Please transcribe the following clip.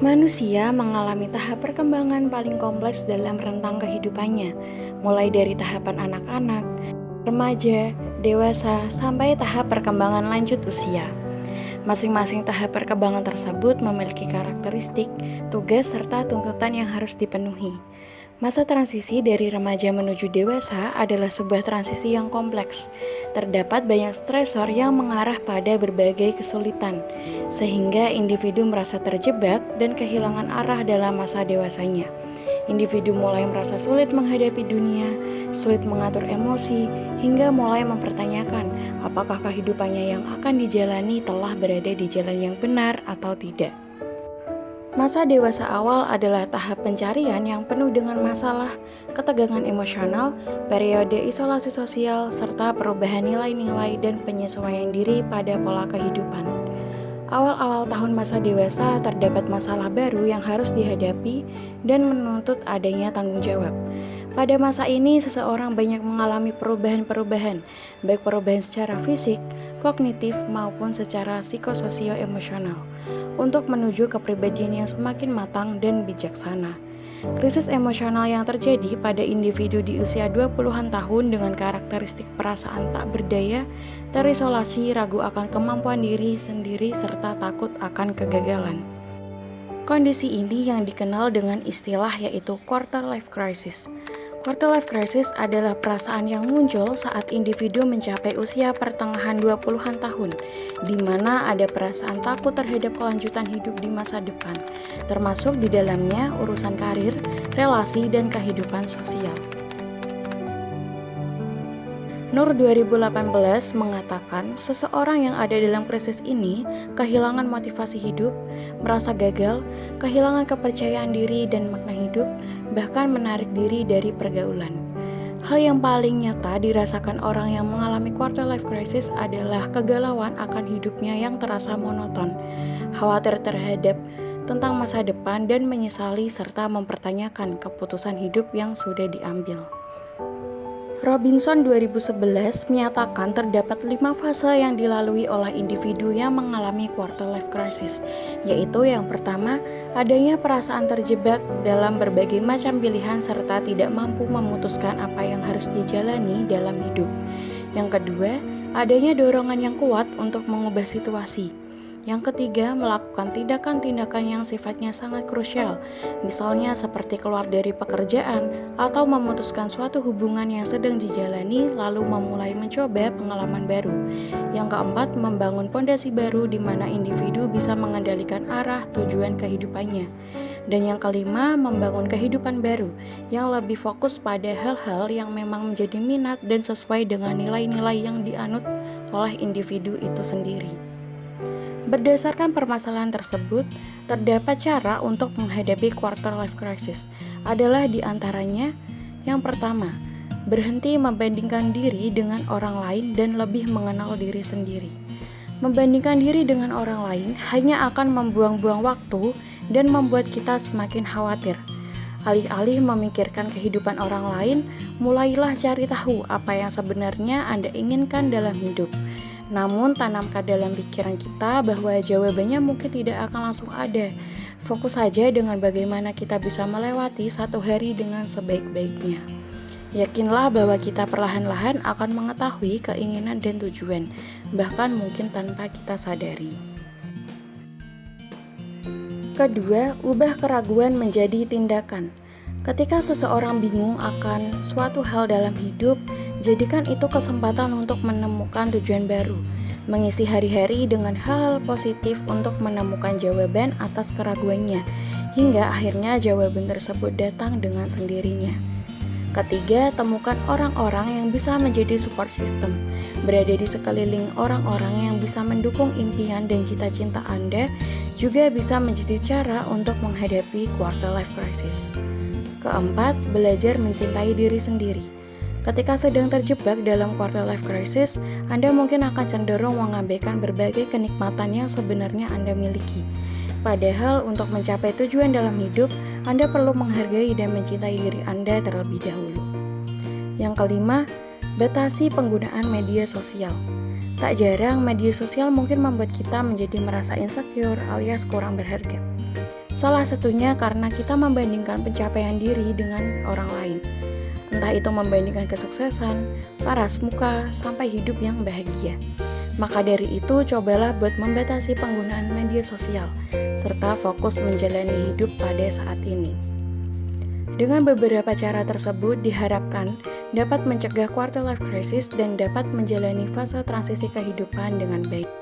Manusia mengalami tahap perkembangan paling kompleks dalam rentang kehidupannya, mulai dari tahapan anak-anak, remaja, dewasa, sampai tahap perkembangan lanjut usia. Masing-masing tahap perkembangan tersebut memiliki karakteristik, tugas, serta tuntutan yang harus dipenuhi. Masa transisi dari remaja menuju dewasa adalah sebuah transisi yang kompleks. Terdapat banyak stresor yang mengarah pada berbagai kesulitan, sehingga individu merasa terjebak dan kehilangan arah dalam masa dewasanya. Individu mulai merasa sulit menghadapi dunia, sulit mengatur emosi, hingga mulai mempertanyakan apakah kehidupannya yang akan dijalani telah berada di jalan yang benar atau tidak. Masa dewasa awal adalah tahap pencarian yang penuh dengan masalah, ketegangan emosional, periode isolasi sosial, serta perubahan nilai-nilai dan penyesuaian diri pada pola kehidupan. Awal-awal tahun masa dewasa terdapat masalah baru yang harus dihadapi dan menuntut adanya tanggung jawab. Pada masa ini, seseorang banyak mengalami perubahan-perubahan, baik perubahan secara fisik, kognitif, maupun secara psikososio-emosional, untuk menuju kepribadian yang semakin matang dan bijaksana. Krisis emosional yang terjadi pada individu di usia 20-an tahun dengan karakteristik perasaan tak berdaya, terisolasi, ragu akan kemampuan diri sendiri, serta takut akan kegagalan. Kondisi ini yang dikenal dengan istilah yaitu quarter life crisis. Quarter life crisis adalah perasaan yang muncul saat individu mencapai usia pertengahan 20-an tahun, di mana ada perasaan takut terhadap kelanjutan hidup di masa depan, termasuk di dalamnya urusan karir, relasi, dan kehidupan sosial. Nur 2018 mengatakan seseorang yang ada dalam krisis ini kehilangan motivasi hidup, merasa gagal, kehilangan kepercayaan diri dan makna hidup, bahkan menarik diri dari pergaulan. Hal yang paling nyata dirasakan orang yang mengalami quarter life crisis adalah kegalauan akan hidupnya yang terasa monoton, khawatir terhadap tentang masa depan dan menyesali serta mempertanyakan keputusan hidup yang sudah diambil. Robinson 2011 menyatakan terdapat 5 fase yang dilalui oleh individu yang mengalami quarter life crisis, yaitu yang pertama, adanya perasaan terjebak dalam berbagai macam pilihan serta tidak mampu memutuskan apa yang harus dijalani dalam hidup. Yang kedua, adanya dorongan yang kuat untuk mengubah situasi. Yang ketiga, melakukan tindakan-tindakan yang sifatnya sangat krusial, misalnya seperti keluar dari pekerjaan atau memutuskan suatu hubungan yang sedang dijalani lalu memulai mencoba pengalaman baru. Yang keempat, membangun pondasi baru di mana individu bisa mengendalikan arah tujuan kehidupannya. Dan yang kelima, membangun kehidupan baru yang lebih fokus pada hal-hal yang memang menjadi minat dan sesuai dengan nilai-nilai yang dianut oleh individu itu sendiri. Berdasarkan permasalahan tersebut, terdapat cara untuk menghadapi quarter life crisis adalah diantaranya yang pertama, berhenti membandingkan diri dengan orang lain dan lebih mengenal diri sendiri. Membandingkan diri dengan orang lain hanya akan membuang-buang waktu dan membuat kita semakin khawatir. Alih-alih memikirkan kehidupan orang lain, mulailah cari tahu apa yang sebenarnya Anda inginkan dalam hidup. Namun, tanamkan dalam pikiran kita bahwa jawabannya mungkin tidak akan langsung ada. Fokus saja dengan bagaimana kita bisa melewati satu hari dengan sebaik-baiknya. Yakinlah bahwa kita perlahan-lahan akan mengetahui keinginan dan tujuan, bahkan mungkin tanpa kita sadari. Kedua, ubah keraguan menjadi tindakan. Ketika seseorang bingung akan suatu hal dalam hidup, jadikan itu kesempatan untuk menemukan tujuan baru, mengisi hari-hari dengan hal-hal positif untuk menemukan jawaban atas keraguannya, hingga akhirnya jawaban tersebut datang dengan sendirinya. Ketiga, temukan orang-orang yang bisa menjadi support system. Berada di sekeliling orang-orang yang bisa mendukung impian dan cita-cita Anda juga bisa menjadi cara untuk menghadapi quarter life crisis. Keempat, belajar mencintai diri sendiri. Ketika sedang terjebak dalam quarter life crisis, Anda mungkin akan cenderung mengabaikan berbagai kenikmatan yang sebenarnya Anda miliki. Padahal untuk mencapai tujuan dalam hidup, Anda perlu menghargai dan mencintai diri Anda terlebih dahulu. Yang kelima, batasi penggunaan media sosial. Tak jarang media sosial mungkin membuat kita menjadi merasa insecure alias kurang berharga. Salah satunya karena kita membandingkan pencapaian diri dengan orang lain. Entah itu membandingkan kesuksesan, paras muka, sampai hidup yang bahagia. Maka dari itu, cobalah buat membatasi penggunaan media sosial, serta fokus menjalani hidup pada saat ini. Dengan beberapa cara tersebut diharapkan dapat mencegah quarter life crisis dan dapat menjalani fase transisi kehidupan dengan baik.